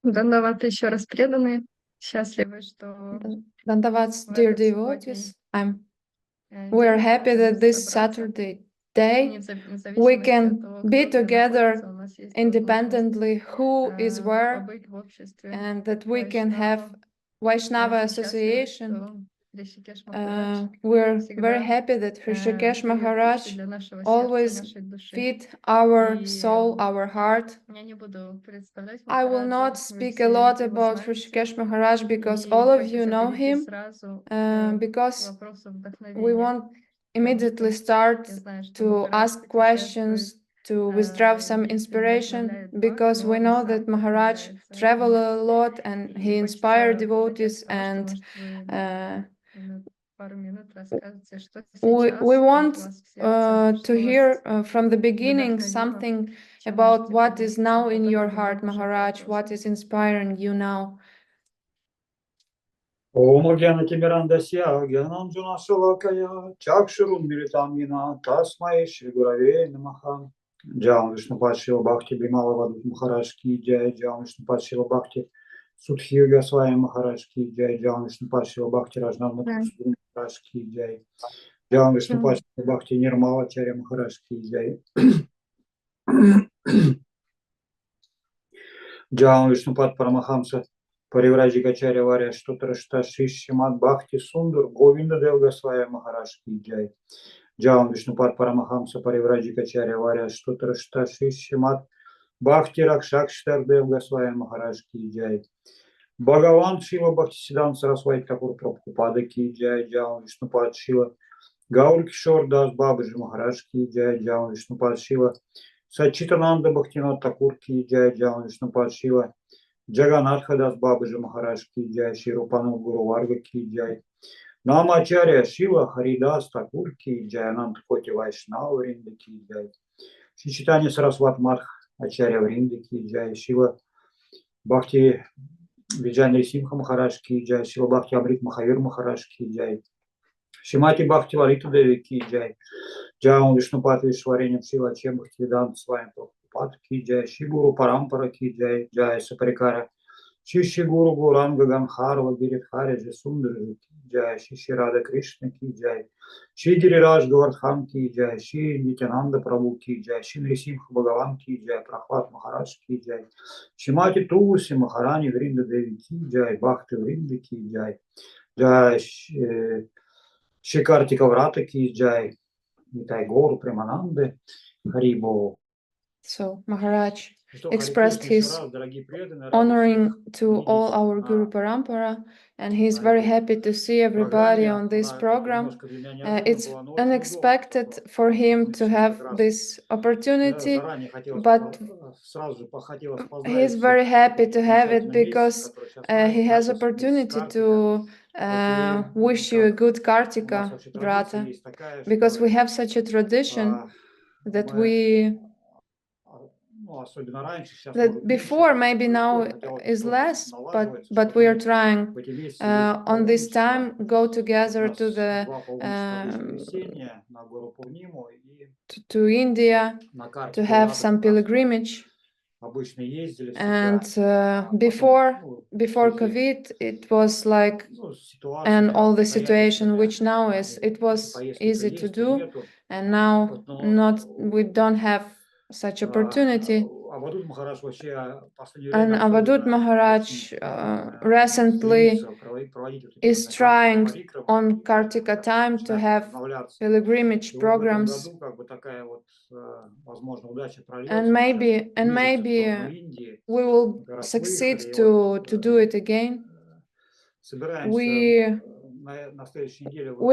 Dandavats еще раз преданные, счастливы, что Dandavats, dear devotees, we are happy that this Saturday day we can be together independently who is where, and that we can have Vaishnava association. We're very happy that Hrishikesh Maharaj always feed our soul, our heart. I will not speak a lot about Hrishikesh Maharaj because all of you know him, because we won't immediately start to ask questions, to withdraw some inspiration, because we know that Maharaj traveled a lot and he inspired devotees, and we want to hear from the beginning something about what is now in your heart, Maharaj, what is inspiring you now. Om Gyanatimirandasya Gyananjana Shalakaya Chakshurum Militamina Tasmai Shri Gurave Namaha. Jai Vishnu Pashila Bhakti Bimala Vadut Maharaj Ki Jai, Jai Vishnu Pashila Bhakti Sudhi Goswami Maharaj Ki Jai, Jai Vishnu Pashila Bhakti Rajnana Maharaj Ki Jai, Jai Vishnu Pashila Bhakti Nirmala Charya Maharaj Ki Jai, Jai Vishnu Pad Paramahamsa Паривраджикачарья Варя Штутарашта Шишимат Бхакти Сундар Говинда Дев Госвами Махараш Ки Джай. Джаун Вишнупад Парамахамса Паривраджикачарья Варя Штутарашта Шишимат Бхакти Ракшакштар Дев Госвами Махараш Ки Джай. Бхагаван Шила Бхактисидан Сарасвати Такур Прабхупада Ки Джай. Джаун Вишнупад Шила Гаур Кишор Дас Бабаджи Махараш Ки Джай. Джаун Вишнупад Шила Сачитананда Бхактинат Такур Ки Джай. Джаун Вишнупад Шила Джаганатха Дас Бабаджи Махараш Ки Джай, Ширупану Гуру Варга Ки Джай, Намачарья Шила Харидас Такур Ки Джай, Анантхоти Вайшнава Вринда Ки Джай, Шичитани Сарасват Мадх Ачарья Вринда Ки Джай, Шила Бхакти Виджани Симха Махараш Ки Джай, Шила Бхакти Амрит Махавир Махараш Ки Джай, Шимати Бхакти Лалита Деви Ки Джай, Джаун Вишнупат Вишваренем Шила Чем Бхакти Веданта с вами Пад Ки Джай, Шигуру Парампара Ки Джай, Джай Сапарикара, Шиши Гуру Гуранга Ганхарва Гиридхари Джасундар Ки Джай, Шиши Рада Кришна Ки Джай, Ши Гирираж Гавардхан Ки Джай, Ши Нитянанда Прабhu Ки Джай, Ши Нрисимха Бхагаван Ки Джай, Прахлад Махарадж Ки Джай, Шимати Тулси Махарани Вринда Деви Ки Джай, Бхакти Вринда Ки Джай, Джай Ши Картика Врата Ки Джай, Нитай Гору Премананды, Харибо. So Maharaj expressed his honoring to all our Guru Parampara, and he's very happy to see everybody on this program. It's unexpected for him to have this opportunity, but he's very happy to have it because he has opportunity to wish you a good Kartika Vrata, because we have such a tradition that that before, maybe now is less, but we are trying on this time go together to the to India to have some pilgrimage. And before COVID, it was like, and all the situation which now is, it was easy to do, and now we don't have such opportunity. And Avadut Maharaj recently is trying on Kartika time to have pilgrimage programs, and maybe we will succeed to do it again. We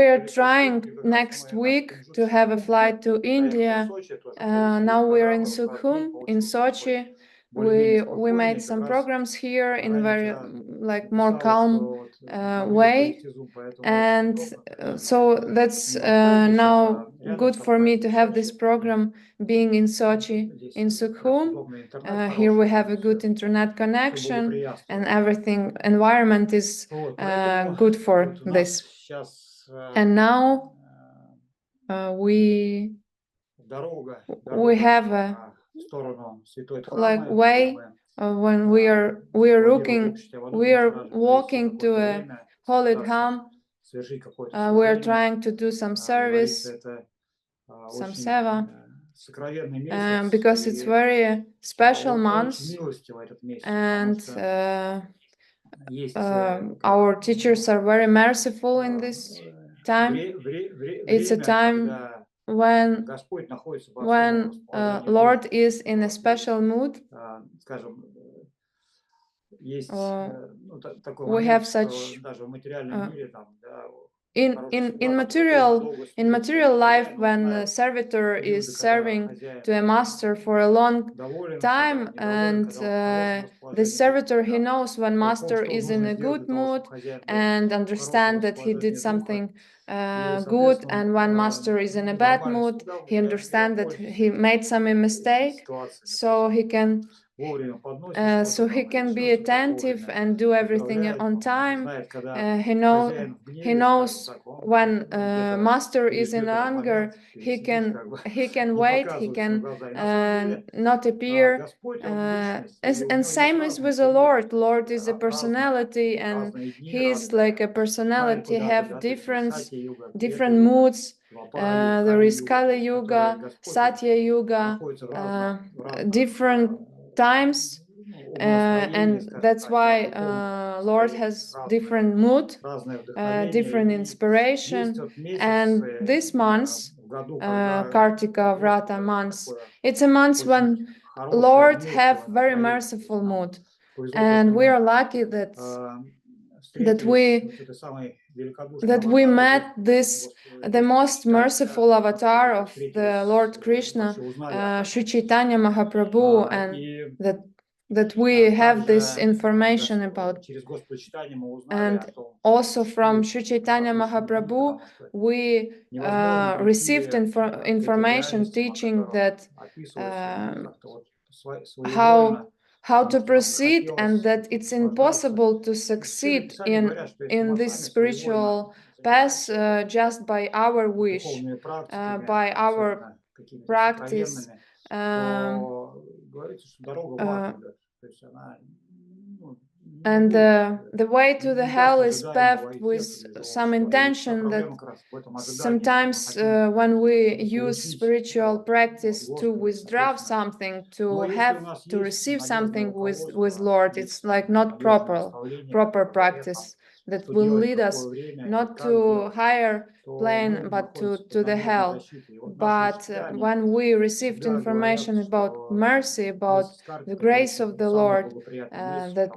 are trying next week to have a flight to India. Now we're in Sukhum, in Sochi. We made some programs here in very more calm way, and so that's now good for me to have this program being in Sochi, in Sukhum. Here we have a good internet connection, and everything environment is good for this. And now we have a way when we are walking to a holy dham, we are trying to do some service, some seva, because it's very special month, and our teachers are very merciful in this time. It's a time when Lord is in a special mood. We have such in material life, when a servitor is serving to a master for a long time, and the servitor, he knows when master is in a good mood and understand that he did something good, and when master is in a bad mood, he understand that he made some mistake, so he can be attentive and do everything on time. He knows when master is in anger, he can wait, he can not appear. And same is with the Lord. Lord is a personality, and he is like a personality, have different moods. There is Kali Yuga, Satya Yuga, different times, and that's why Lord has different mood, different inspiration. And this month, Kartika Vrata month, it's a month when Lord have very merciful mood, and we are lucky that we met the most merciful avatar of the Lord Krishna, Sri Chaitanya Mahaprabhu, and that we have this information about. And also from Sri Chaitanya Mahaprabhu, we received information teaching that how to proceed, and that it's impossible to succeed in this spiritual path just by our wish, by our practice. And the way to the hell is paved with some intention, that sometimes when we use spiritual practice to withdraw something, to receive something with Lord, it's like not proper practice that will lead us not to higher plane but to the hell. But when we received information about mercy, about the grace of the Lord, that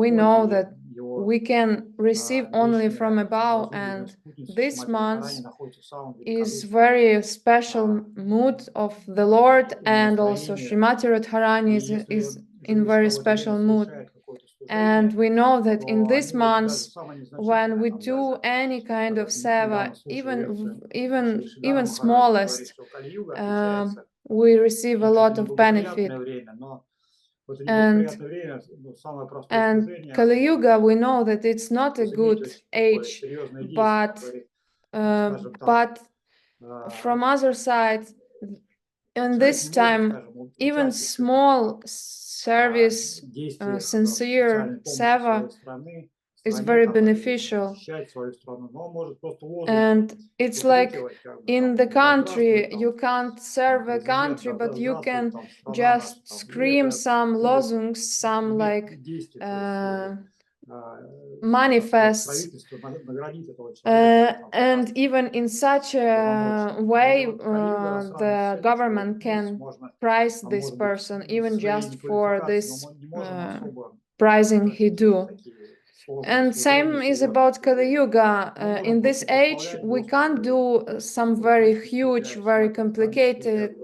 we know that we can receive only from above, and this month is very special mood of the Lord, and also Srimati Radharani is in very special mood. And we know that in this month, when we do any kind of seva, even smallest, we receive a lot of benefit. And Kali Yuga, we know that it's not a good age, but from other side, in this time, even small service, sincere seva is very beneficial. And it's like in the country, you can't serve a country, but you can just scream some lozungs, some like manifests, and even in such a way the government can prize this person, even just for this prizing he do. And same is about Kali Yuga. In this age, we can't do some very huge, very complicated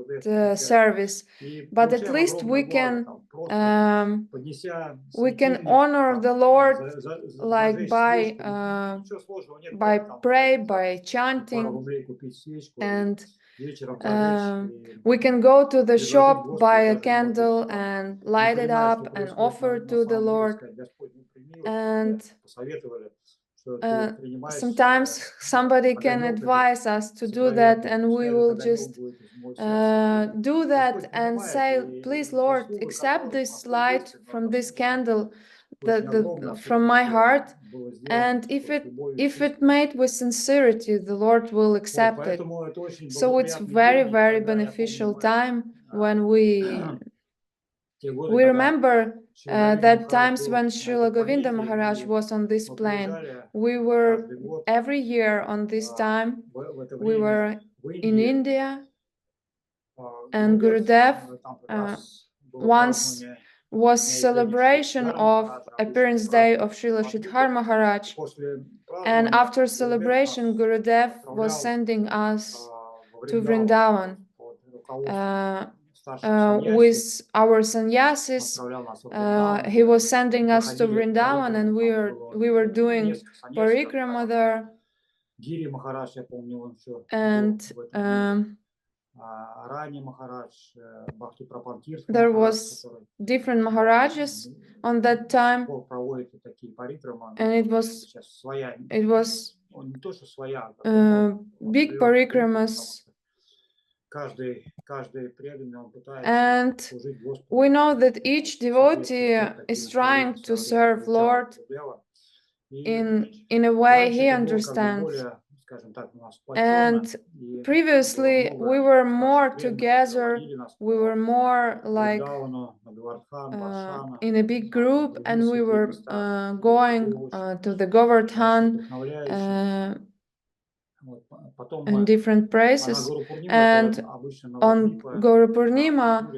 service, but at least we can honor the Lord, like by pray, by chanting, and we can go to the shop, buy a candle and light it up and offer to the Lord. And sometimes somebody can advise us to do that, and we will just do that and say, please, Lord, accept this light from this candle, from my heart, and if it made with sincerity, the Lord will accept it. So it's very, very beneficial time when we remember that times when Srila Govinda Maharaj was on this plane. We were every year on this time, we were in India, and Gurudev once was celebration of appearance day of Srila Sridhar Maharaj, and after celebration Gurudev was sending us to Vrindavan with our sannyasis. He was sending us to Vrindavan, and we were doing parikrama there. And there was different Maharajas on that time, and it was big parikramas. And we know that each devotee is trying to serve Lord in a way he understands. And previously we were more together, we were more like in a big group, and we were going to the Govardhan in different places. And on Guru Purnima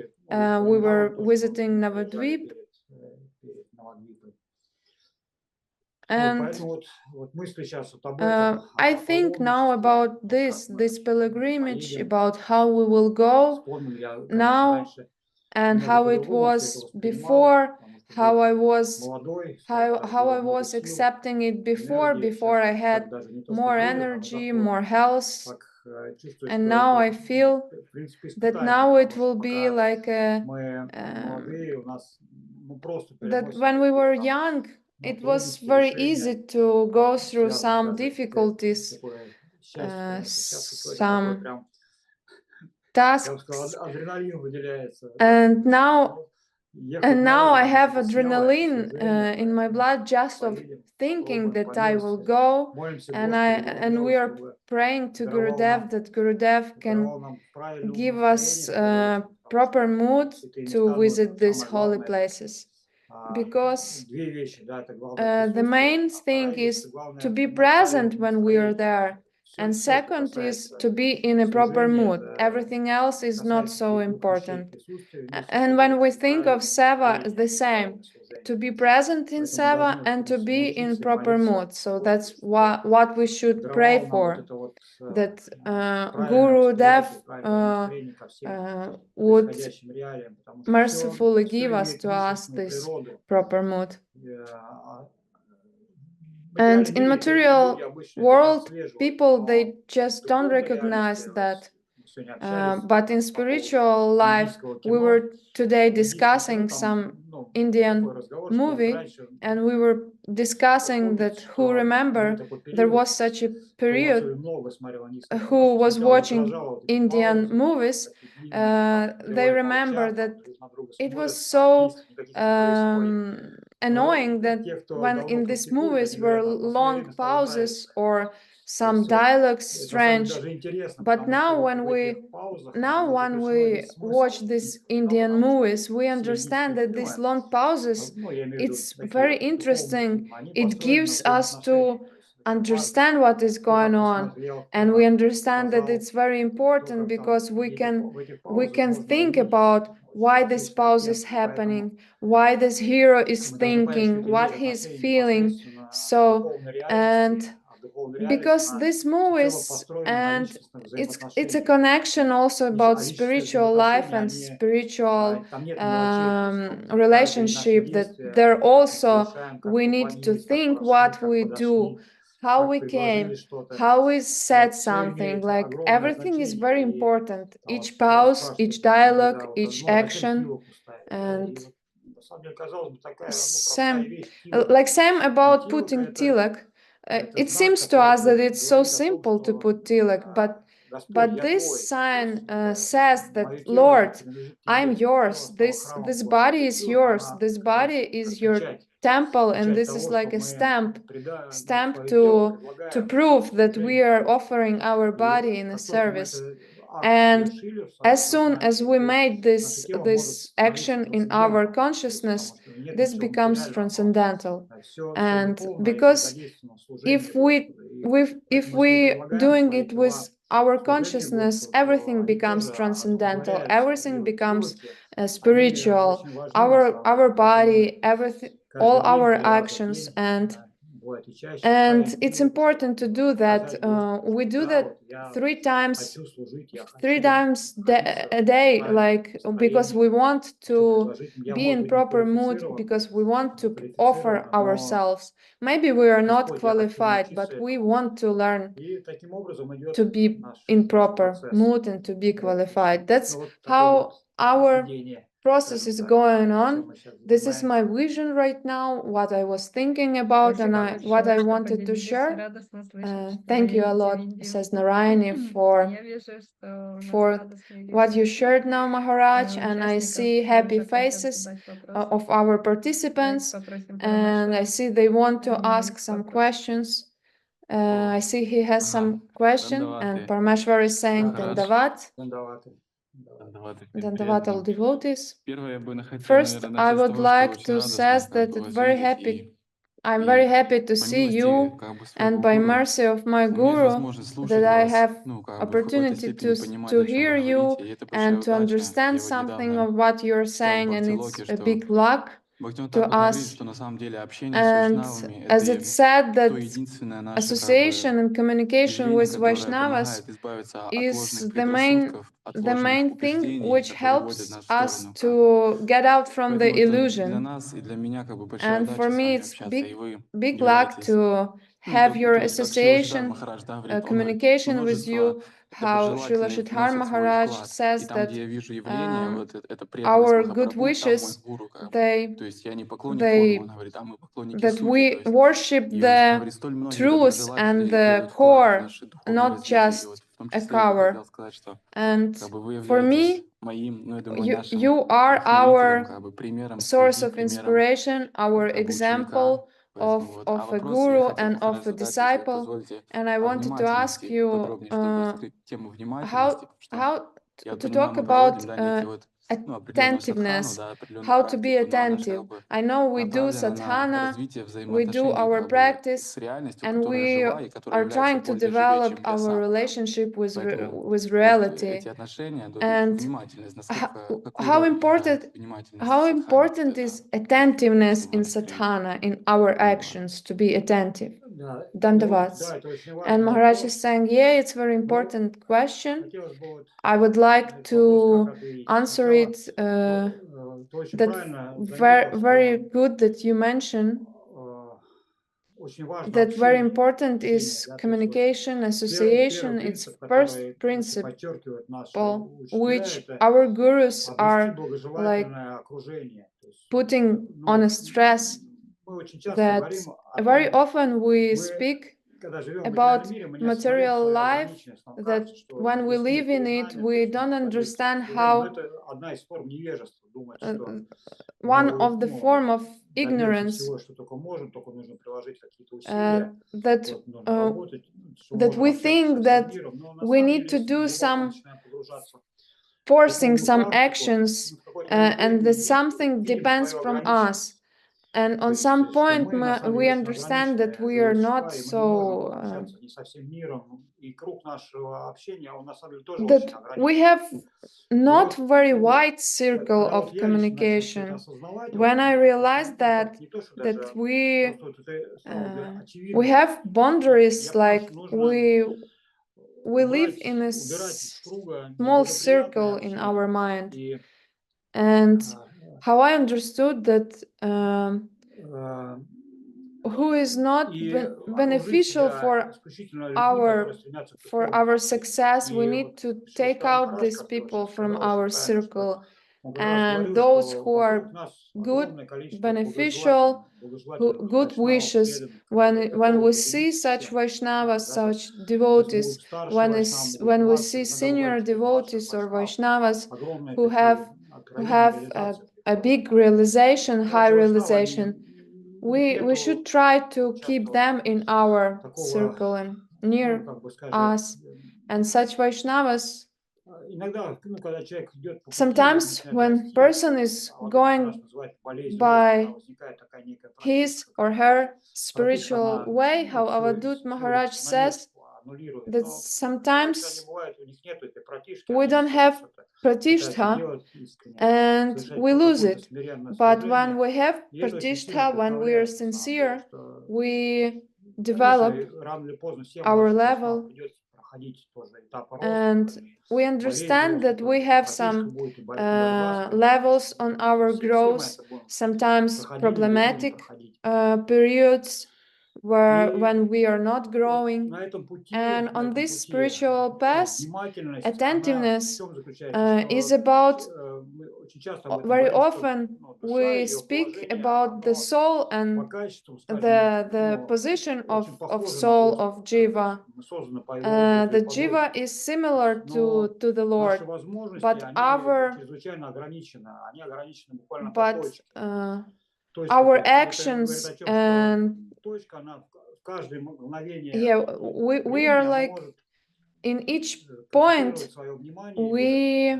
we were visiting Navadwip. And I think now about this pilgrimage, about how we will go now and how it was before, how I was accepting it before I had more energy, more health. And now I feel that now it will be like that when we were young, it was very easy to go through some difficulties, some tasks, and now I have adrenaline in my blood just of thinking that I will go, and we are praying to Gurudev that Gurudev can give us proper mood to visit these holy places. Because the main thing is to be present when we are there, and second is to be in a proper mood. Everything else is not so important. And when we think of Seva, the same, to be present in Seva and to be in proper mood. So that's what we should pray for, that Gurudev would mercifully give us this proper mood. And in material world, people, they just don't recognize that. But in spiritual life, we were today discussing some Indian movie, and we were discussing that who remember there was such a period who was watching Indian movies, they remember that it was so annoying that when in these movies were long pauses or some dialogues strange. But now when we watch these Indian movies, we understand that these long pauses, it's very interesting. It gives us to understand what is going on, and we understand that it's very important because we can think about why this pause is happening, why this hero is thinking, what he's feeling. So, and because these movies, and it's a connection also about spiritual life and spiritual relationship, that there also we need to think what we do, how we came, how we said something. Like everything is very important, each pause, each dialogue, each action. And same about putting tilak. it seems to us that it's so simple to put tilak, but this sign says that, Lord, I'm yours. This body is yours. This body is your temple, and this is like a stamp to prove that we are offering our body in a service. And as soon as we made this action in our consciousness, this becomes transcendental. And because if we doing it with our consciousness, everything becomes transcendental, everything becomes spiritual, our body, everything, all our actions. And it's important to do that. We do that three times a day, like, because we want to be in proper mood, because we want to offer ourselves. Maybe we are not qualified, but we want to learn to be in proper mood and to be qualified. That's how our process is going on. This is my vision right now, what I was thinking about, and what I wanted to share. Thank you a lot, says Narayani, for what you shared now, Maharaj, and I see happy faces of our participants, and I see they want to ask some questions. I see he has some question, and Parameshwar is saying Dandavat. Dandavat all devotees. First, I would like to say that I'm very happy to see you, and by mercy of my Guru, that I have opportunity to hear you and to understand something of what you're saying, and it's a big luck to us. And as it's said that association and communication with Vaishnavas is the main thing which helps us to get out from the illusion. And for me, it's big luck to have your association, communication with you. How Srila Shridhar Maharaj says that our good wishes, that we worship the truth and the core, not just a cover. And for me, you are our source of inspiration, our example of a guru and of a disciple. And I wanted to ask you how to talk about attentiveness, how to be attentive. I know we do sadhana, we do our practice, and we are trying to develop our relationship with reality. And how important is attentiveness in sadhana, in our actions, to be attentive? Dandavats. And Maharaj is saying, yeah, it's a very important question. I would like to answer it. That very good that you mentioned. That very important is communication, association. It's first principle, which our gurus are like putting on a stress, that very often we speak about material life, that when we live in it, we don't understand how one of the form of ignorance, that we think that we need to do some forcing some actions, and that something depends from us. And on some point, we understand that we are not so, that we have not very wide circle of communication. When I realized that we have boundaries, like we live in a small circle in our mind. And how I understood that who is not beneficial for our success, we need to take out these people from our circle and those who are good, beneficial, good wishes. When we see such Vaishnavas, such devotees, when we see senior devotees or Vaishnavas who have a big realization, high realization, we should try to keep them in our circle and near us. And such Vaishnavas, sometimes when person is going by his or her spiritual way, how Avadut Maharaj says that sometimes we don't have pratishtha and we lose it. But when we have pratishtha, when we are sincere, we develop our level, and we understand that we have some levels on our growth, sometimes problematic periods when we are not growing. And on this spiritual path, attentiveness is about, very often we speak about the soul and the position of soul of Jiva. The Jiva is similar to the Lord, but our actions and we are like in each point we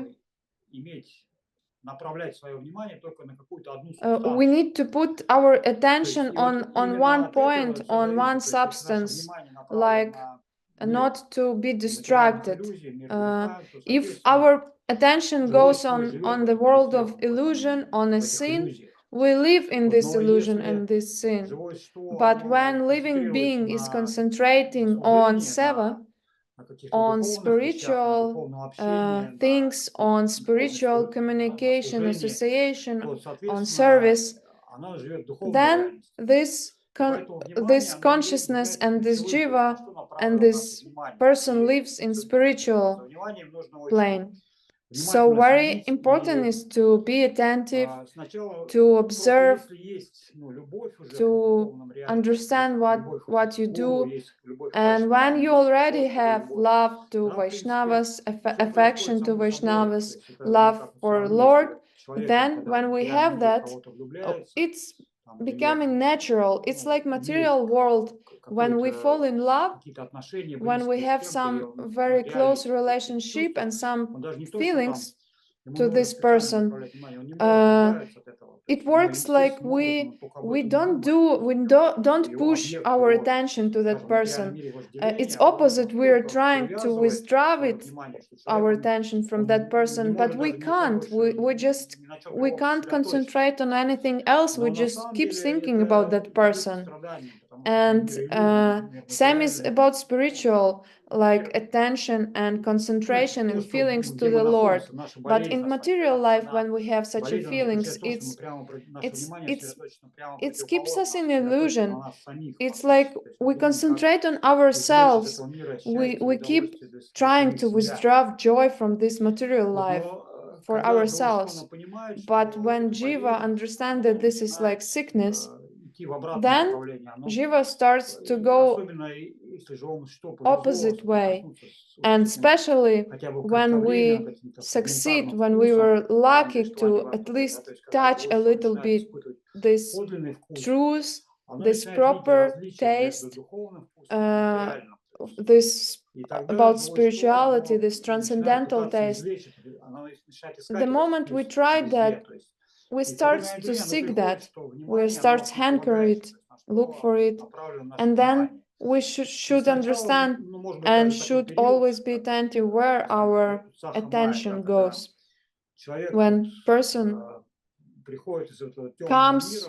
need to put our attention on one point, on one substance, like not to be distracted. If our attention goes on the world of illusion, on a sin, we live in this illusion and this sin. But when living being is concentrating on seva, on spiritual things, on spiritual communication, association, on service, then this consciousness and this jiva and this person lives in spiritual plane. So very important is to be attentive, to observe, to understand what you do. And when you already have love to Vaishnavas, affection to Vaishnavas, love for Lord, then when we have that, it's becoming natural. It's like material world. When we fall in love, when we have some very close relationship and some feelings to this person, it works like we don't push our attention to that person. It's opposite. We are trying to withdraw our attention from that person, but we can't. We can't concentrate on anything else. We just keep thinking about that person. And same is about spiritual, like attention and concentration and feelings to the Lord. But in material life, when we have such a feelings, it keeps us in illusion. It's like we concentrate on ourselves. We keep trying to withdraw joy from this material life for ourselves. But when Jiva understands that this is like sickness, then Jiva starts to go opposite way. And especially when we succeed, when we were lucky to at least touch a little bit this truth, this proper taste, this about spirituality, this transcendental taste. The moment we try that, we start to seek that, we start hanker it, look for it, and then we should understand and should always be attentive where our attention goes. When person comes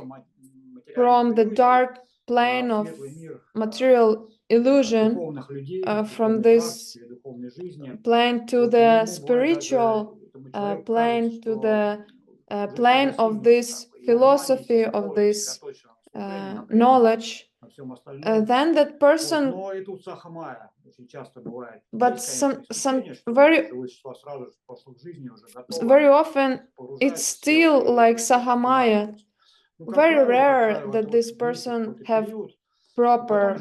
from the dark plane of material illusion, from this plane to the spiritual plane, to the plane of this philosophy, of this knowledge, then that person, but very often it's still like Sahamaya. Very rare that this person have proper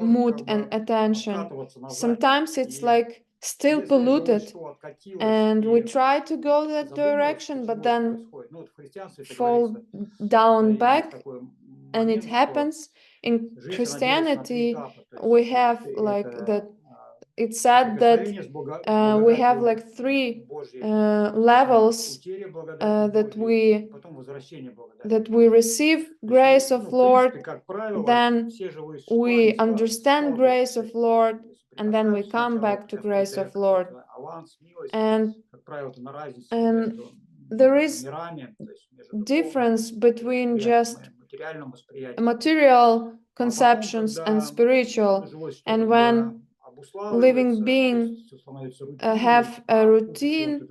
mood and attention. Sometimes it's like still polluted, and we try to go that direction, but then fall down back, and it happens. In Christianity, we have like that. It's said that we have like 3 levels that we receive grace of Lord, then we understand grace of Lord, and then we come back to grace of Lord. And there is difference between just material conceptions and spiritual. And when living being have a routine,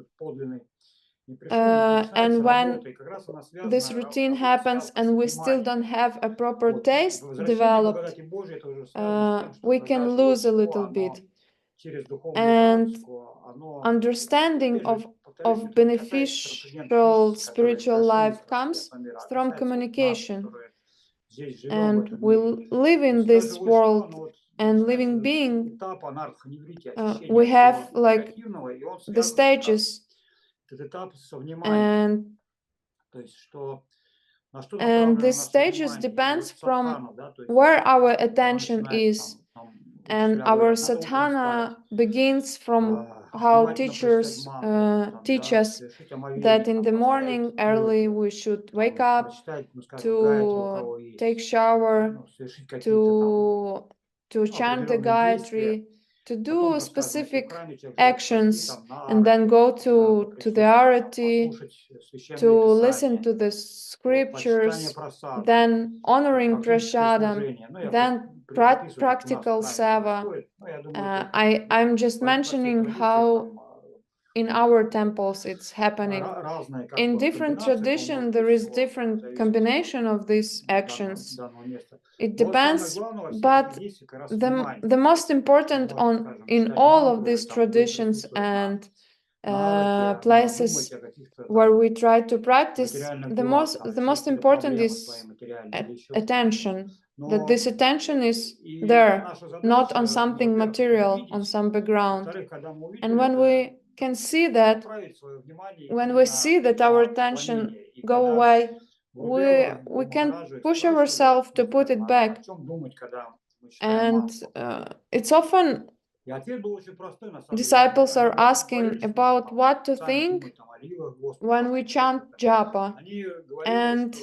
and when this routine happens and we still don't have a proper taste developed, we can lose a little bit. And understanding of beneficial spiritual life comes from communication. And we live in this world, and living being, we have like the stages, and these stages depends from where our attention is. And our sadhana begins from how teachers teach us that in the morning early we should wake up, to take shower, to chant the Gayatri, to do specific actions, and then go to the arati, to listen to the scriptures, then honoring prasadam, then practical seva. I'm just mentioning how in our temples it's happening. In different tradition, there is different combination of these actions. It depends, but the most important in all of these traditions and places where we try to practice, the most important is attention. That this attention is there, not on something material, on some background. And when we can see that, when we see that our attention go away, we can push ourselves to put it back. And it's often disciples are asking about what to think when we chant japa, and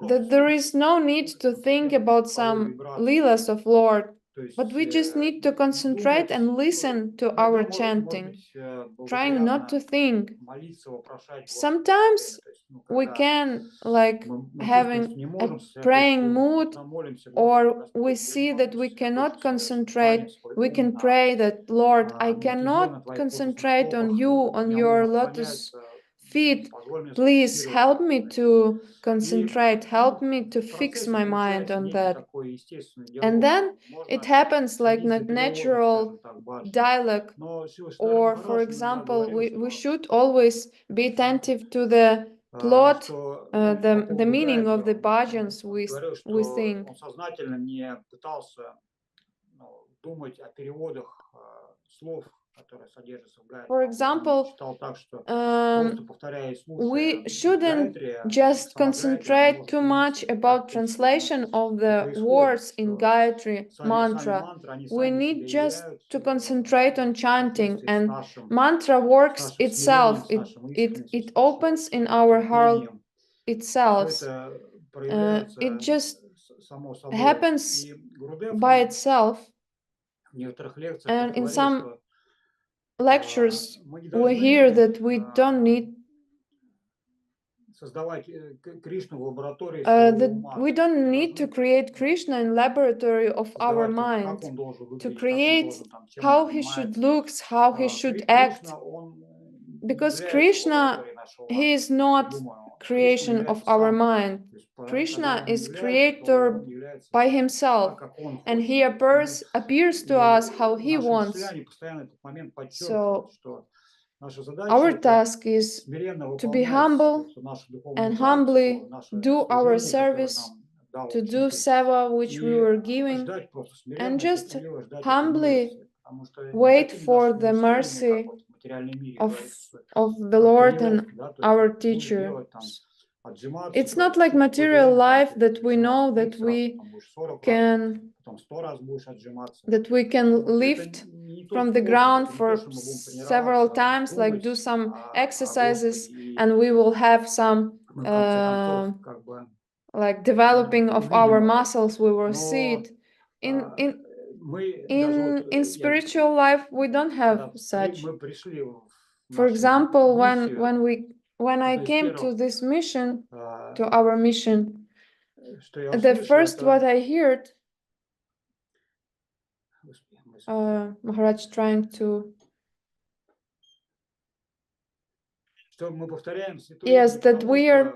that there is no need to think about some leelas of Lord, but we just need to concentrate and listen to our chanting, trying not to think. Sometimes we can like having a praying mood, or we see that we cannot concentrate, we can pray that, Lord, I cannot concentrate on you, on your lotus feet. Please help me to concentrate, help me to fix my mind on that. And then it happens like natural dialogue. Or, for example, we should always be attentive to the plot, the meaning of the bhajans we sing. For example, we shouldn't just concentrate too much about translation of the words in Gayatri mantra. We need just to concentrate on chanting, and mantra works itself. It opens in our heart itself. It just happens by itself. And in some lectures, we hear that we don't need to create Krishna in laboratory of our mind, to create how he should look, how he should act. Because Krishna, he is not creation of our mind. Krishna is creator by himself, and he appears to us how he wants. So our task is to be humble and humbly do our service, to do seva which we were giving, and just humbly wait for the mercy of the Lord and our teacher. It's not like material life that we know that we can lift from the ground for several times, like do some exercises, and we will have some like developing of our muscles. We will see it in spiritual life. We don't have such. For example, when I came to this mission, to our mission, the first what I heard, Maharaj trying to, yes, that we are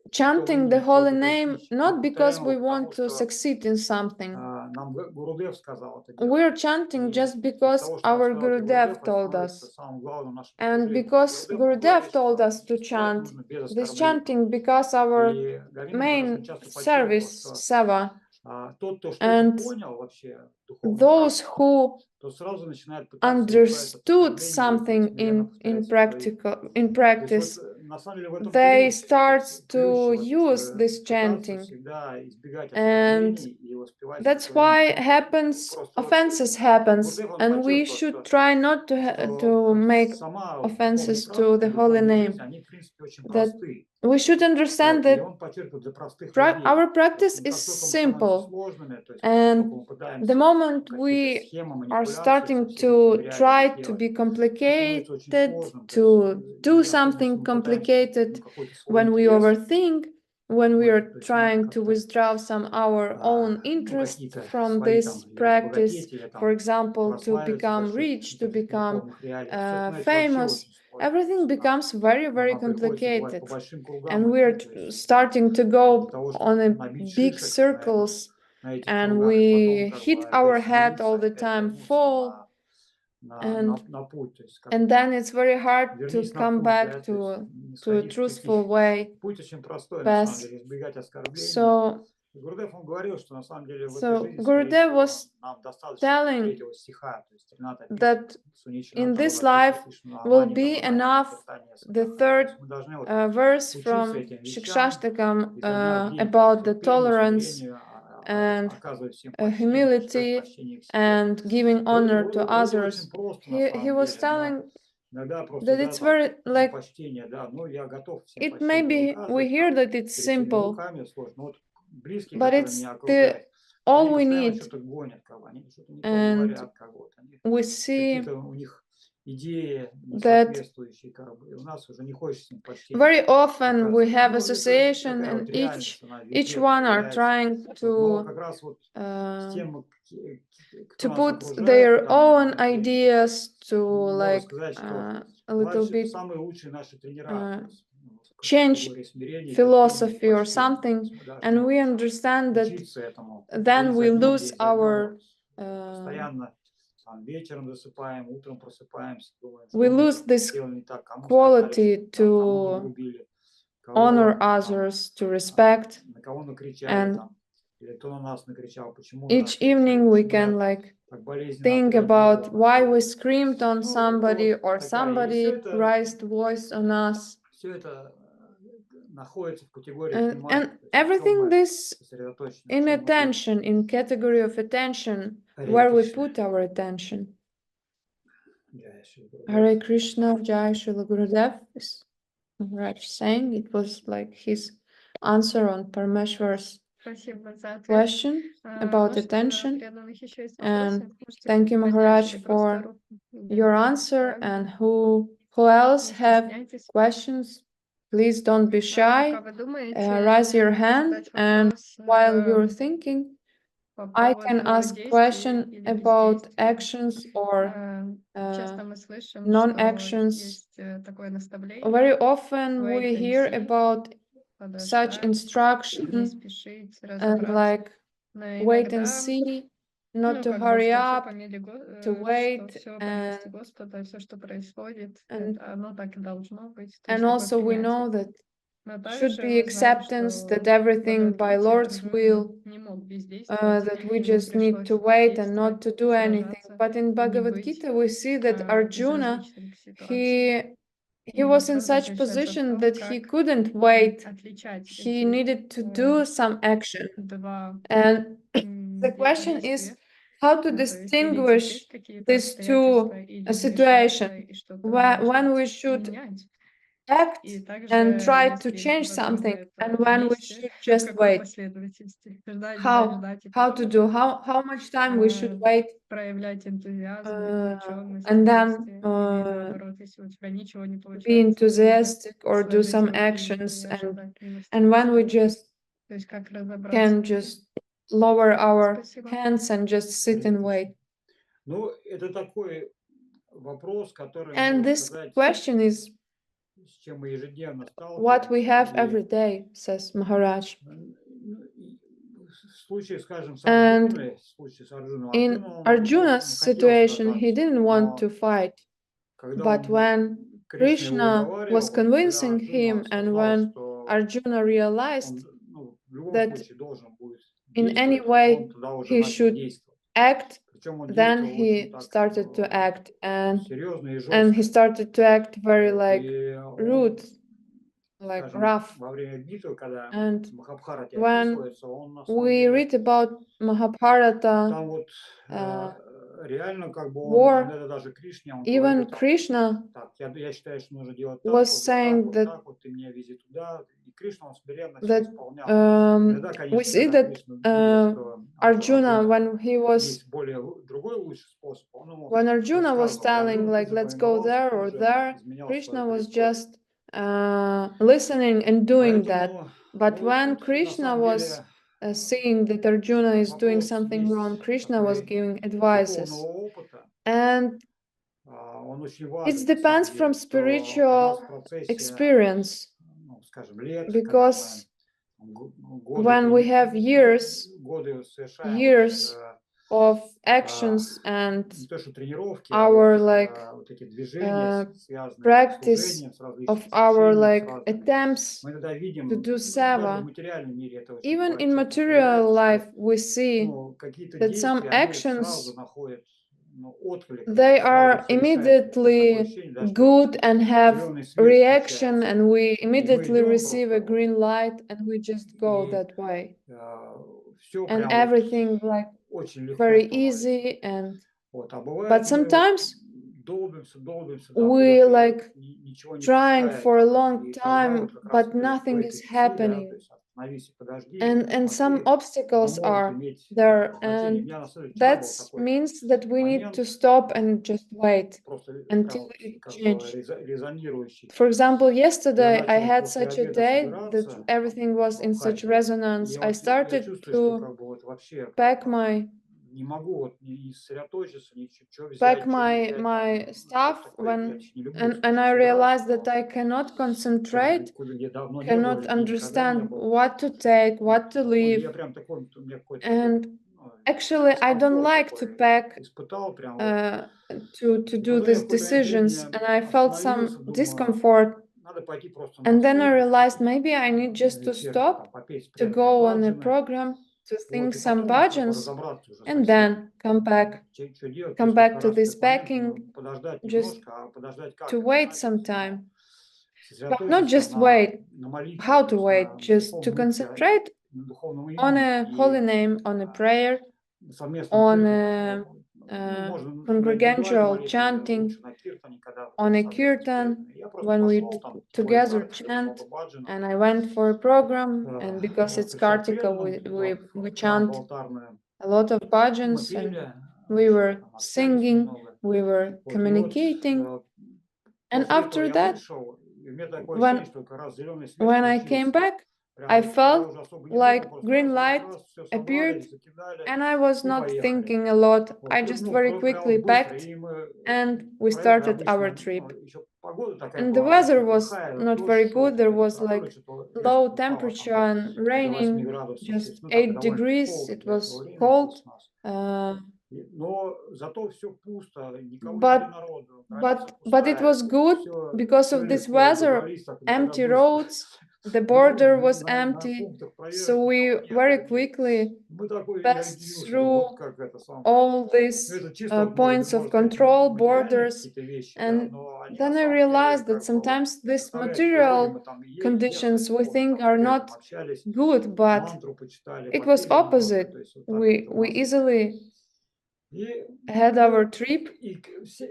chanting the holy name not because we want to succeed in something. We're chanting just because our Gurudev told us. And because Gurudev told us to chant this chanting, because our main service, Seva, and those who understood something in practice, they start to use this chanting, and that's why offenses happens, and we should try not to make offenses to the holy name. That we should understand that our practice is simple, and the moment we are starting to try to be complicated, to do something complicated, when we overthink, when we are trying to withdraw some our own interest from this practice, for example, to become rich, to become famous, everything becomes very, very complicated, and we're starting to go on a big circles, and we hit our head all the time, fall, and then it's very hard to come back to a truthful way path. So Gurudev was telling that in this life will be enough the third verse from Shikshashtakam about the tolerance and humility and giving honor to others. He was telling that it's very like, it maybe we hear that it's simple, but it's all we need. And we see that very often we have association, and each one are trying to put their own ideas, to like a little bit change philosophy or something, and we understand that then we lose our we lose this quality to honor others, to respect, and each evening we can like think about why we screamed on somebody, or somebody raised voice on us, and everything this in attention, in category of attention, where we put our attention. Hare Krishna, Jai Srila Gurudev is Maharaj saying. It was like his answer on Parameshwar's question about attention. And thank you, Maharaj, for your answer. And who else have questions? Please don't be shy. Raise your hand, and while you're thinking, I can ask question about actions or non-actions. Very often we hear about such instruction and like wait and see, not to hurry up, to wait, and also we know that should be acceptance that everything by Lord's will, that we just need to wait and not to do anything. But in Bhagavad Gita we see that Arjuna, he was in such position that he couldn't wait. He needed to do some action. And the question is how to distinguish these two situations, when we should act and try to change something and when we should just wait. How to do, how much time we should wait, and then be enthusiastic or do some actions, and when we just can just lower our hands and just sit and wait. And this question is what we have every day, says Maharaj. And in Arjuna's situation, he didn't want to fight. But when Krishna was convincing him and when Arjuna realized that in any way he should act, then he started to act, and he started to act very like rude, like rough. And when we read about Mahabharata war, even Krishna was saying that we see that Arjuna, when Arjuna was telling like let's go there or there, Krishna was just listening and doing that. But when Krishna was seeing that Arjuna is doing something wrong, Krishna was giving advices. And it depends from spiritual experience, because when we have years of actions and our like practice of our like attempts to do seva, even in material life we see that some actions, they are immediately good and have reaction, and we immediately receive a green light and we just go that way, and everything like very easy. And but sometimes we like trying for a long time but nothing is happening, and some obstacles are there, and that means that we need to stop and just wait until it changes. For example, yesterday I had such a day that everything was in such resonance. I started to pack my stuff and I realized that I cannot concentrate, cannot understand what to take, what to leave. And actually I don't like to pack to do these decisions, and I felt some discomfort. And then I realized maybe I need just to stop, to go on a program, to think some bhajans, and then come back to this packing, just to wait some time. But not just wait. How to wait? Just to concentrate on a holy name, on a prayer, on a congregational chanting, on a kirtan, when we together chant. And I went for a program, and because it's Kartika, we chant a lot of bhajans, and we were singing, we were communicating. And after that, when I came back, I felt like green light appeared, and I was not thinking a lot. I just very quickly packed, and we started our trip. And the weather was not very good. There was like low temperature and raining, just 8 degrees. It was cold. But it was good because of this weather, empty roads, the border was empty, so we very quickly passed through all these points of control, borders, and then I realized that sometimes these material conditions we think are not good, but it was opposite. We easily had our trip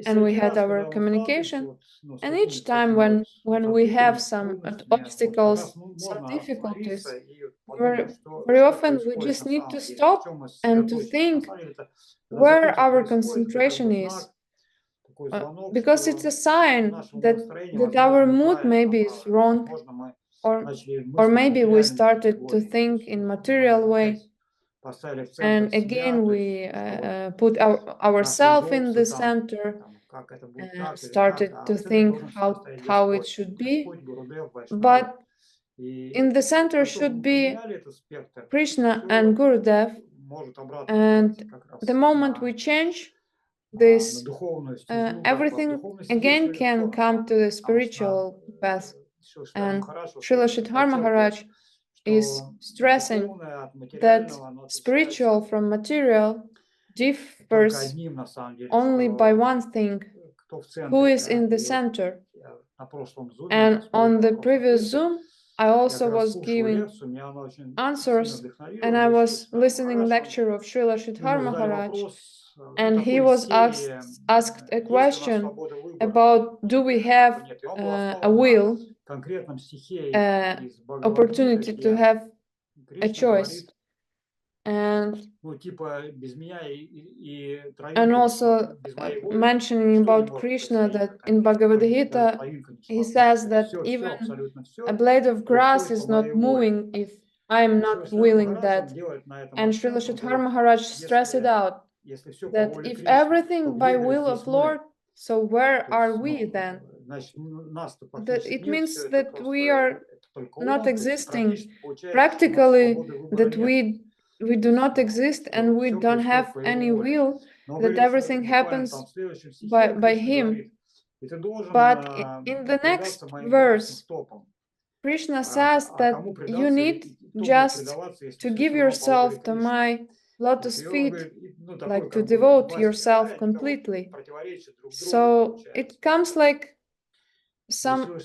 and we had our communication, and each time when we have some obstacles, some difficulties, very often we just need to stop and to think where our concentration is, because it's a sign that our mood maybe is wrong, or maybe we started to think in material way. And again, we put ourselves in the center and started to think how it should be. But in the center should be Krishna and Gurudev. And the moment we change this, everything again can come to the spiritual path. And Srila Sridhar Maharaj is stressing that spiritual from material differs only by one thing: who is in the center. And on the previous Zoom, I also was giving answers, and I was listening lecture of Srila Sridhar Maharaj, and he was asked a question about, do we have a will, opportunity to have a choice. And also mentioning about Krishna, that in Bhagavad Gita he says that even a blade of grass is not moving if I'm not willing that. And Srila Sridhar Maharaj stressed it out that if everything by will of Lord, so where are we then? That it means that we are not existing practically, that we do not exist and we don't have any will, that everything happens by him. But in the next verse, Krishna says that you need just to give yourself to my lotus feet, like to devote yourself completely. So it comes like some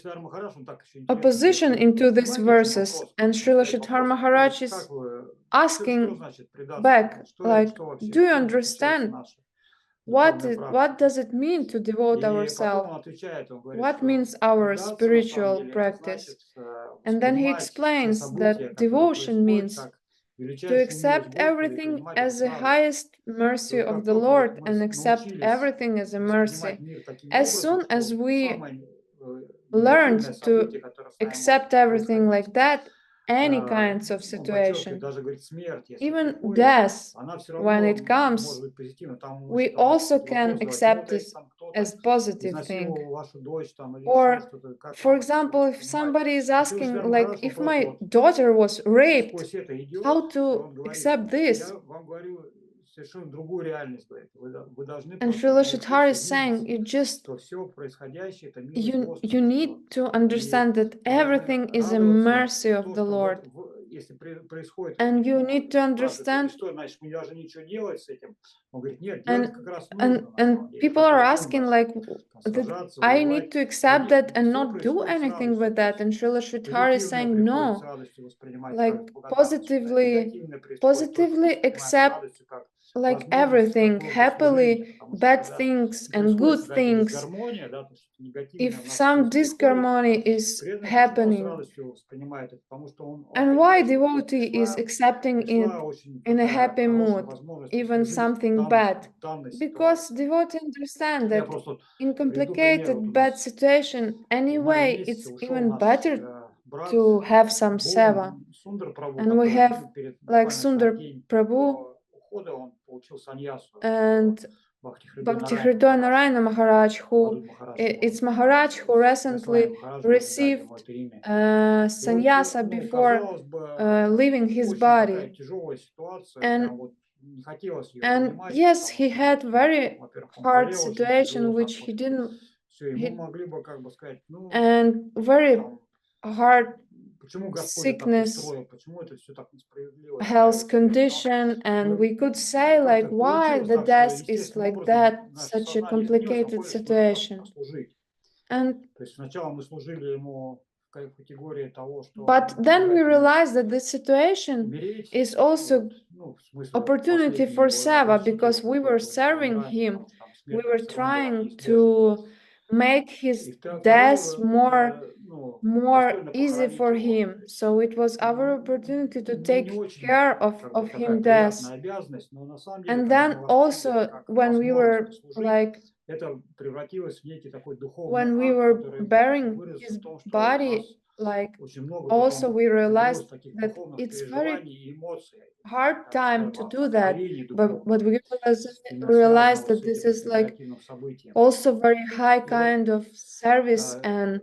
opposition into these verses, and Srila Sridhar Maharaj is asking back, like, do you understand what does it mean to devote ourselves? What means our spiritual practice? And then he explains that devotion means to accept everything as the highest mercy of the Lord and accept everything as a mercy. As soon as we learned to accept everything like that, any kinds of situation, even death, when it comes, we also can accept this as positive thing. Or, for example, if somebody is asking, like, if my daughter was raped, how to accept this? And Srila Sridhar is saying, you need to understand that everything is a mercy of the Lord. And you need to understand. And people are asking, like, that I need to accept that and not do anything with that. And Srila Sridhar is saying, no, like positively accept, like, everything, happily, bad things and good things. If some disharmony is happening, and why devotee is accepting it in a happy mood, even something bad? Because devotee understand that in complicated bad situation, anyway, it's even better to have some seva. And we have like Sundar Prabhu and Bhakti Narayana Maharaj, who it's Maharaj who recently received sannyasa before leaving his body. And yes, he had very hard situation which he didn't, and very hard sickness, health condition, and we could say like why the death is like that, such a complicated situation. And but then we realized that this situation is also opportunity for seva, because we were serving him, we were trying to make his death more easy for him. So it was our opportunity to take care of him death. And then also when we were like, when we were burying his body, like also we realized that it's very hard time to do that, but we realized that this is like also very high kind of service, and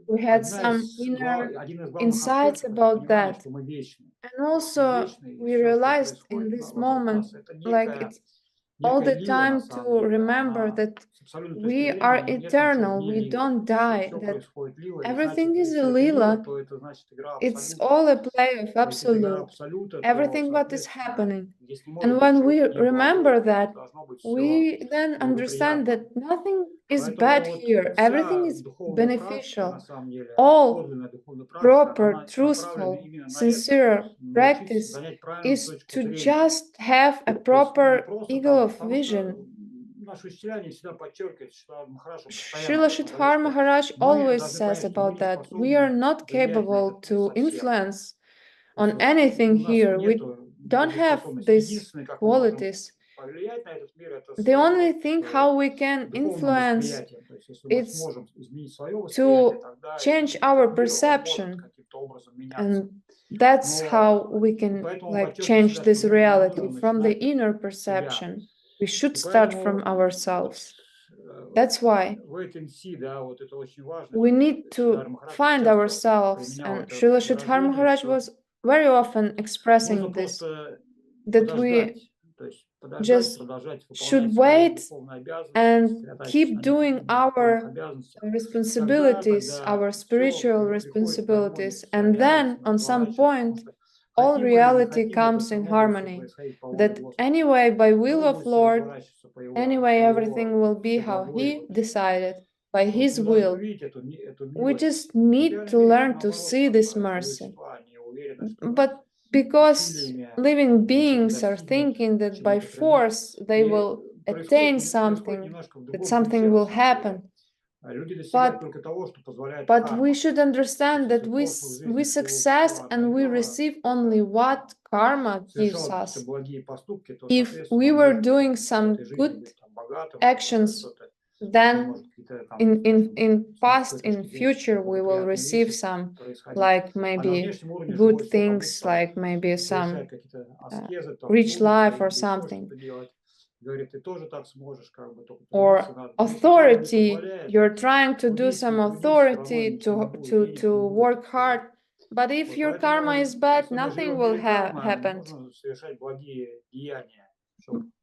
we had some inner insights about that. And also we realized in this moment, like it's all the time to remember that we are eternal, we don't die, that everything is a lila, it's all a play of absolute, everything what is happening. And when we remember that, we then understand that nothing is bad here, everything is beneficial. All proper, truthful, sincere practice is to just have a proper eagle of vision. Srila Sridhar Maharaj always says about that. We are not capable to influence on anything here. We don't have these qualities. The only thing how we can influence is to change our perception, and that's how we can like change this reality from the inner perception. We should start from ourselves. That's why we need to find ourselves, and Srila Sridhar Maharaj was very often expressing this, that we just should wait and keep doing our responsibilities, our spiritual responsibilities, and then on some point all reality comes in harmony, that anyway by will of Lord, anyway everything will be how he decided by his will. We just need to learn to see this mercy. But because living beings are thinking that by force they will attain something, that something will happen. But we should understand that we success and we receive only what karma gives us. If we were doing some good actions, then in past, in future, we will receive some, like maybe good things, like maybe some rich life or something. Or authority, you're trying to do some authority to work hard, but if your karma is bad, nothing will happen.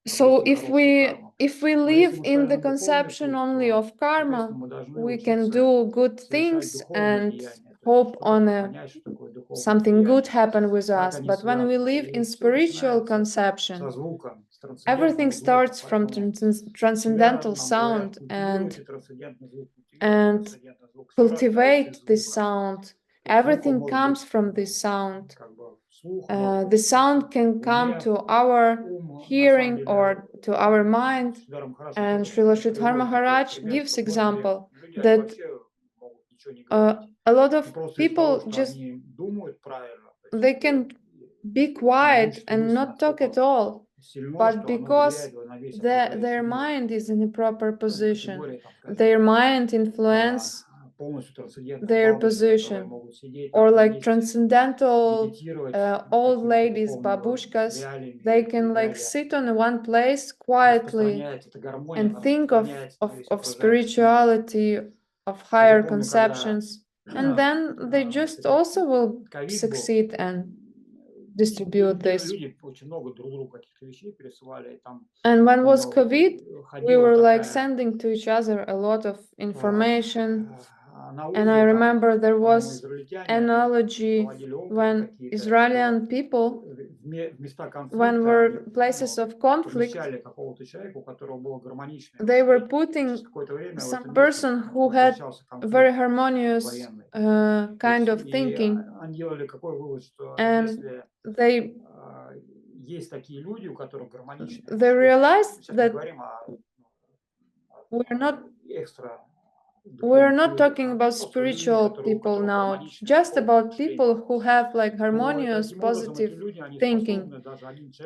So if we live in the conception only of karma, we can do good things and hope on something good happen with us. But when we live in spiritual conception, everything starts from transcendental sound, and cultivate this sound. Everything comes from this sound. The sound can come to our hearing or to our mind. And Srila Sridhar Maharaj gives example that a lot of people just, they can be quiet and not talk at all, but because their mind is in a proper position, their mind influence their position, or like transcendental old ladies, babushkas, they can like sit on one place quietly and think of spirituality, of higher conceptions, and then they just also will succeed and distribute this. And when was COVID, we were like sending to each other a lot of information. And I remember there was analogy when Israeli people, when were places of conflict, they were putting some person who had very harmonious kind of thinking, and they realized that we're not talking about spiritual people now, just about people who have like harmonious, positive thinking,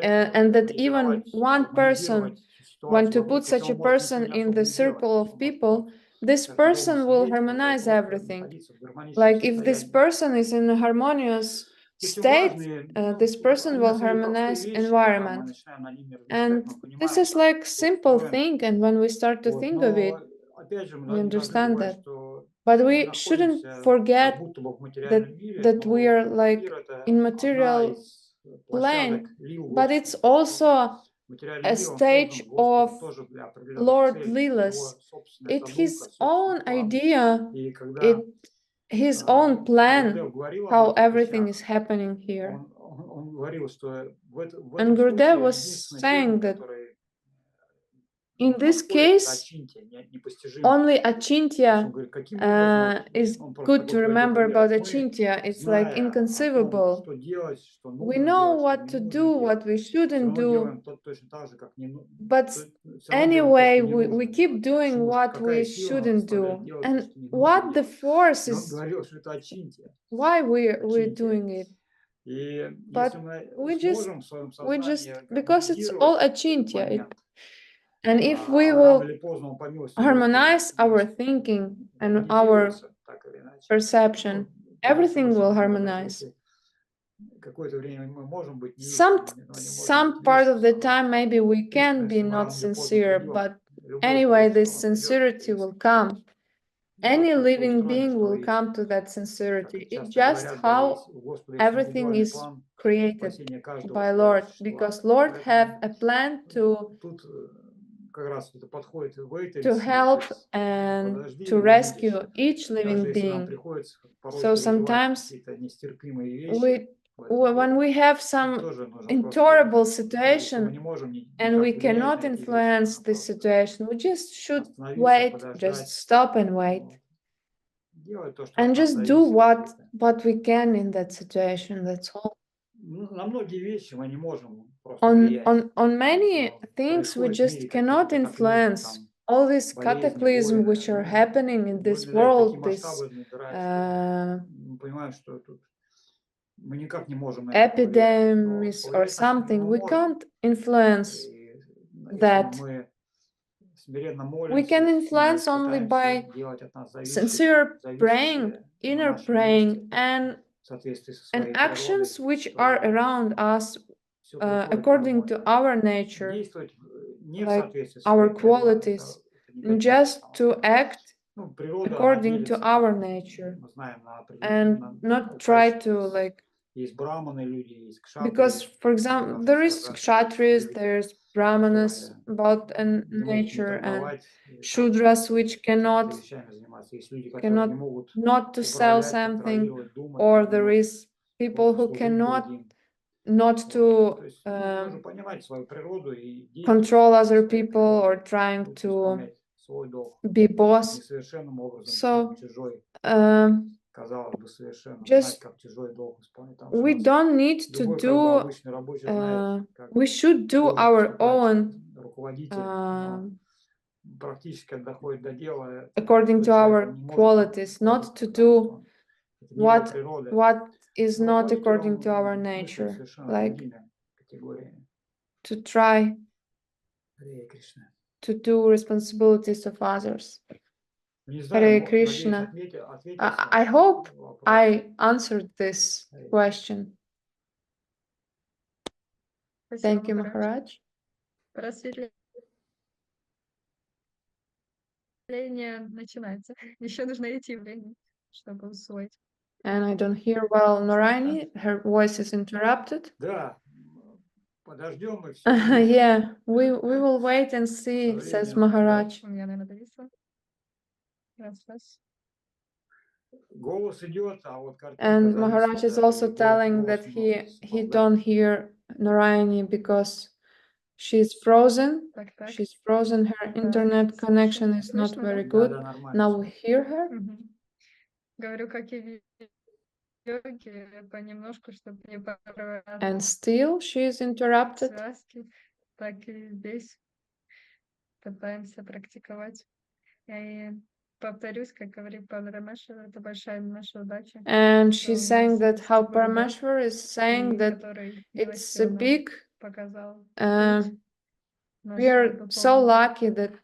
and that even one person, when to put such a person in the circle of people, this person will harmonize everything. Like if this person is in a harmonious state, this person will harmonize environment. And this is like simple thing, and when we start to think of it, we understand that. But we shouldn't forget that we are like in material plane, but it's also a stage of Lord Lilas. It's his own idea, his own plan, how everything is happening here. And Gurudeva was saying that in this case, only achintya is good to remember about achintya. It's like inconceivable. We know what to do, what we shouldn't do, but anyway, we keep doing what we shouldn't do. And what the force is, why we're doing it. But we just because it's all achintya. And if we will harmonize our thinking and our perception, everything will harmonize. Some part of the time maybe we can be not sincere, but anyway, this sincerity will come. Any living being will come to that sincerity. It's just how everything is created by Lord, because Lord have a plan to help and to rescue each living being. So sometimes when we have some intolerable situation and we cannot influence this situation, we just should wait, just stop and wait. And just do what we can in that situation, that's all. On many things we just cannot influence. All these cataclysms which are happening in this world, this epidemics or something, we can't influence that. We can influence only by sincere praying, inner praying, and actions which are around us according to our nature, like our qualities, just to act according to our nature and not try to like, because for example there is kshatriyas, there's brahmanas about nature, and shudras which cannot not to sell something, or there is people who cannot not to control other people or trying to be boss. So just we don't need to do, we should do our own according to our qualities, not to do what is not according to our nature, like to try to do responsibilities of others. Hare Krishna. I hope I answered this question. Thank you, Maharaj. Начинается. Еще нужно идти время, чтобы усвоить. And I don't hear well Narayani. Her voice is interrupted. Да, подождем и все. Yeah, we will wait and see, says Maharaj. У меня, наверное, зависло. Раз. Голос идет, а вот картинка And зависла, Maharaj is да, also и telling голос that немножко he совпал, да. don't hear Narayani because she's frozen. Так. She's frozen. Her internet connection is not very Да, good. да, нормально. Now we hear her. Говорю, как и йоги, понемножку, чтобы не порвать And still she is interrupted. связки, так и здесь пытаемся практиковать. И повторюсь, как говорит Парамешвар, это большая наша удача. And she's saying that how Parameshwar is saying that который it's a big, показал we are so lucky that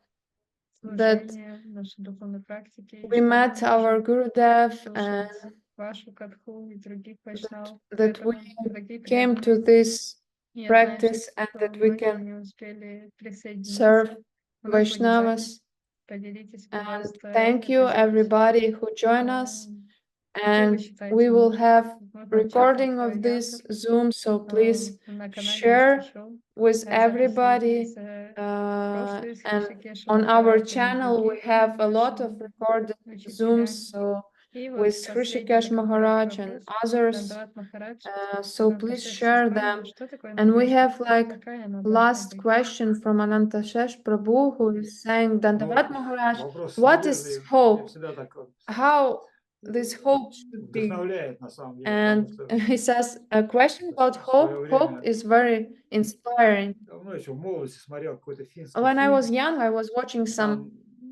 служение, наши духовные практики, we met our Gurudev and вашу катху и других вайшнавов. that we came to this practice and that we can serve Vaishnavas. And thank you everybody who joined us. And we will have recording of this Zoom, so please share with everybody. And on our channel we have a lot of recorded Zooms, so with Hrishikesh Maharaj and others. So please share them. And we have like last question from Anantashesh Prabhu, who is saying, Dandavat Maharaj, what is hope? How this hope should be? And he says a question about hope. Hope is very inspiring. When I was young, I was watching some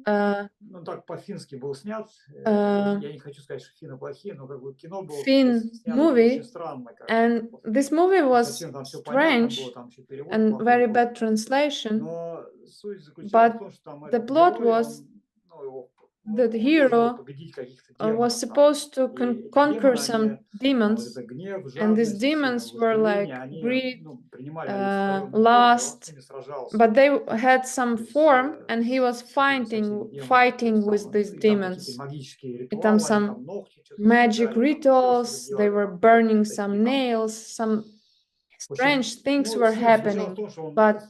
ну так по-фински был снят. Я не хочу сказать, что финны плохие, но как бы кино было снято очень странно. And this movie was strange and very bad translation. But the plot was that the hero was supposed to conquer some demons, and these demons were like greed, lust, but they had some form, and he was fighting with these demons. Some magic rituals, they were burning some nails, some strange things were happening. But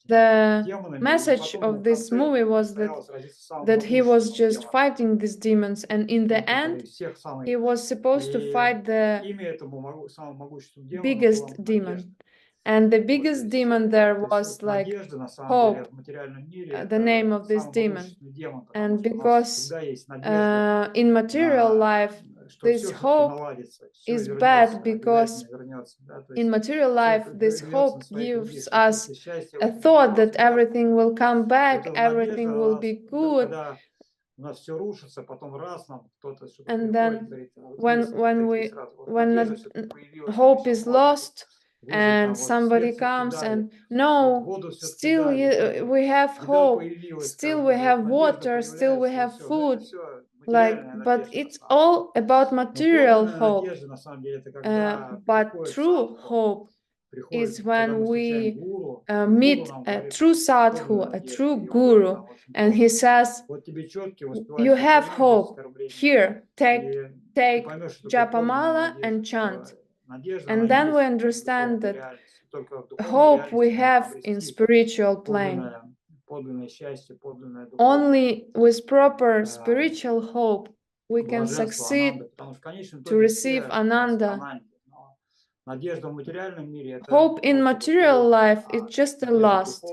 the message of this movie was that he was just fighting these demons, and in the end he was supposed to fight the biggest demon. And the biggest demon there was like hope, the name of this demon. And because in material life this hope is bad, because in material life this hope gives us a thought that everything will come back, everything will be good. And then when hope is lost and somebody comes and no, still we have hope, still we have water, still we have food, like, but it's all about material hope. But true hope is when we meet a true sadhu, a true guru, and he says, you have hope, here, take japamala and chant. And then we understand that hope we have in spiritual plane. Only with proper spiritual hope we can succeed to receive Ananda. Hope in material life is just a lust,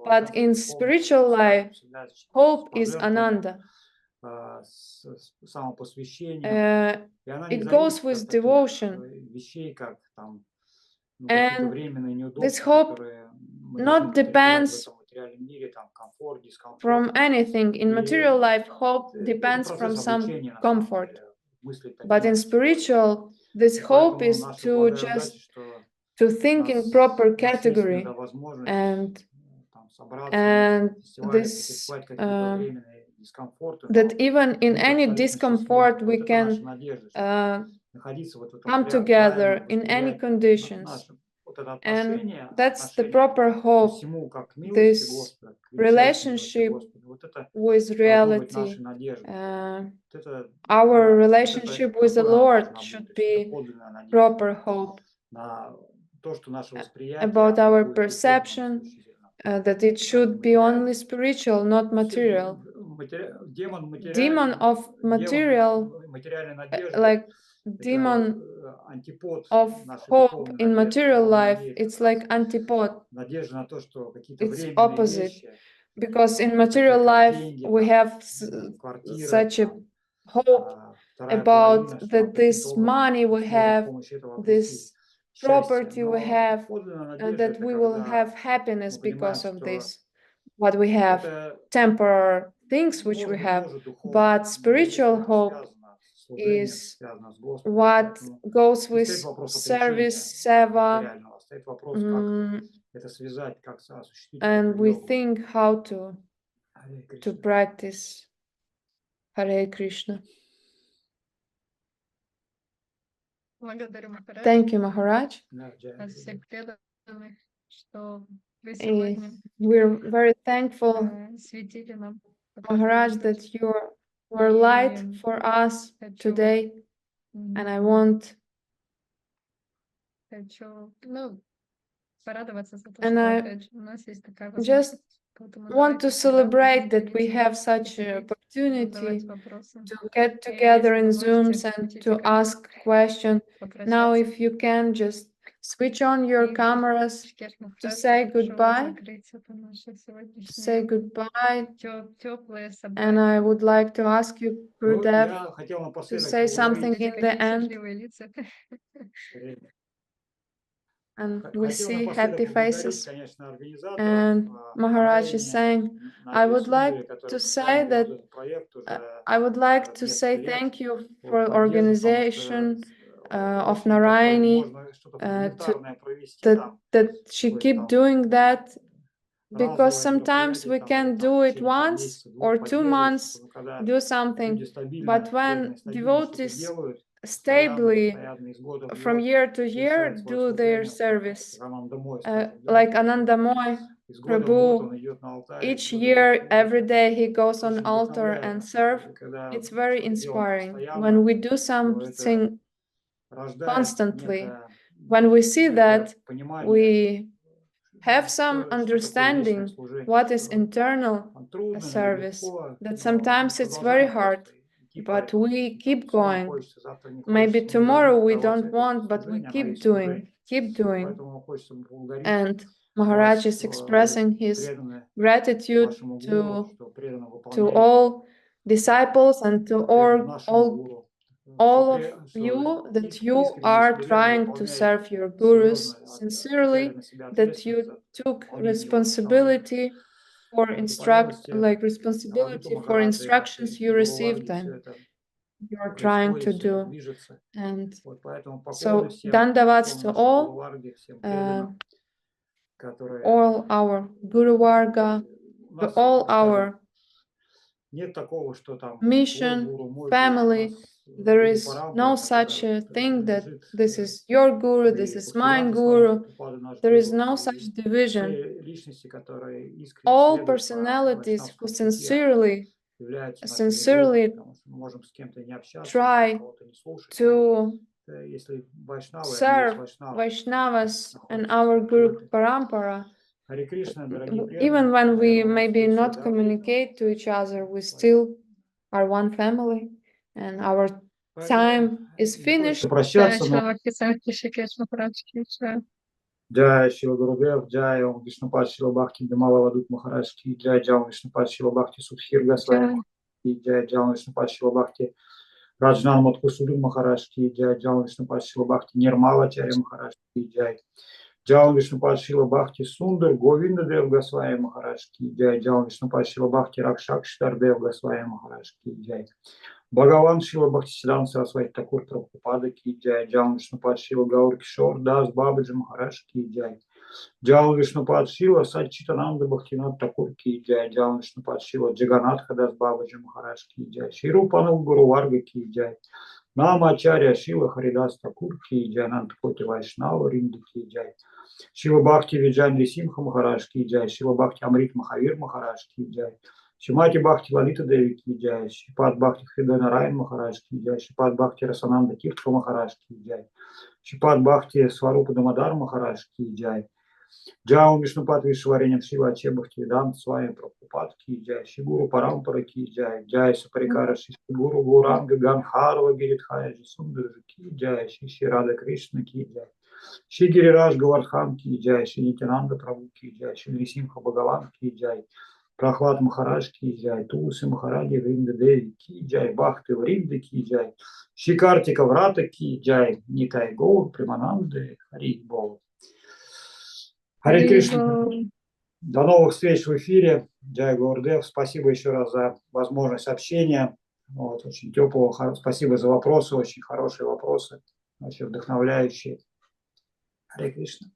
but in spiritual life, hope is Ananda. It goes with devotion. And this hope not depends from anything. In material life, hope depends from some comfort. But in spiritual, this hope is to just to think in proper category, and this that even in any discomfort we can come together in any conditions. And that's the proper hope, this relationship with reality. Our relationship with the Lord should be proper hope about our perception, that it should be only spiritual, not material. Demon of material, like demon of hope in material life, it's like antipode. It's opposite. Because in material life we have such a hope about that this money we have, this property we have, that we will have happiness because of this, what we have, temporary things which we have. But spiritual hope is what goes with service, seva, and we think how to practice. Hare Krishna. Thank you, Maharaj. We're very thankful, Maharaj, that you were light for us today, and I want just want to celebrate that we have such an opportunity to get together in Zooms and to ask questions. Now, if you can just switch on your cameras to say goodbye, and I would like to ask you, Gurudev, to say something in the end. And we see happy faces. And Maharaj is saying, I would like to say that I would like to say thank you for organization of Narayani, that she keep doing that, because sometimes we can do it once or 2 months, do something, but when devotees stably from year to year do their service, like Anandamoy Prabhu, each year, every day he goes on altar and serve. It's very inspiring. When we do something constantly, when we see that, we have some understanding what is internal service, that sometimes it's very hard, but we keep going. Maybe tomorrow we don't want, but we keep doing. And Maharaj is expressing his gratitude to all disciples and to all of you, that you are trying to serve your gurus sincerely, that you took responsibility for instructions you received and you're trying to do. And so dandavats to all our Guru Varga, all our mission, family. There is no such a thing that this is your guru, this is my guru. There is no such division. All personalities who sincerely try to serve Vaishnavas and our Guru Parampara, even when we maybe not communicate to each other, we still are one family, and our time is finished. Jai Shri Gurudeva, Jai Om Vishnupad Srila Bhakti Navadwip Maharaj ki Jai, Jai Om Vishnupad Srila Bhakti Sudhir Goswami ki Jai, Jai Om Vishnupad Srila Bhakti Rajnan Matkusudu Maharaj ki Jai, Jai Om Vishnupad Srila Bhakti Nirmala Charya Maharaj ki Jai, Jai Om Vishnupad Srila Bhakti Sundar Govinda Dev Goswami Maharaj ki Jai, Jai Om Vishnupad Srila Bhakti Rakshakshtar Dev Goswami Maharaj ki Jai, Бхагаван Шила Бхактисиданта Сарасвати Такур Прабхупада ки джай, Джай Вишнупад Шила Гаур Кишор Дас Бабаджи Махарадж ки джай, Джай Вишнупад Шила Саччитананда Бхактинат Такур ки джай, Джай Вишнупад Шила Джаганатха Дас Бабаджи Махарадж ки джай, Ширупанул Гуру Варга ки джай, Нама Ачарья Шила Харидас Такур ки джай, Нантакоти Вайшнава Ринда ки джай, Шила Бхакти Виджан Рисимха Махарадж ки джай, Шила Бхакти Амрит Махавир Махарадж ки джай, Шимати Бхакти Лалита Деви ки джай, Шрипад Бхакти Хридана Райан Махарадж ки джай, Шрипад Бхакти Расананда Тиртха Махарадж ки джай, Шрипад Бхакти Сварупа Дамодар Махарадж ки джай, Джаум Вишнупад Вишвареням Шива Аче Бхакти Веданта Свами Прабхупад ки джай, Шигуру Парампара ки джай, Джай Сапарикара Шигуру Гуранга Ганхарва Гиритхая Жисундаджи ки джай, Ши Рада Кришна ки джай, Ши Гирирадж Гавардхан ки джай, Ши Нитянанда Прабху ки джай, Ши Нрисимха Бхагаван ки джай, Прохлад Махарадж ки джай, Тулси Махараджи Вринда Деви ки джай, Бхакти Вринда ки джай, Ши Картика Врата ки джай, Нитай Гол, Примананды, Хари Бол. Хари Кришна. До новых встреч в эфире. Джай Гурудев. Спасибо еще раз за возможность общения. Вот, очень теплого. Спасибо за вопросы, очень хорошие вопросы, очень вдохновляющие. Хари Кришна.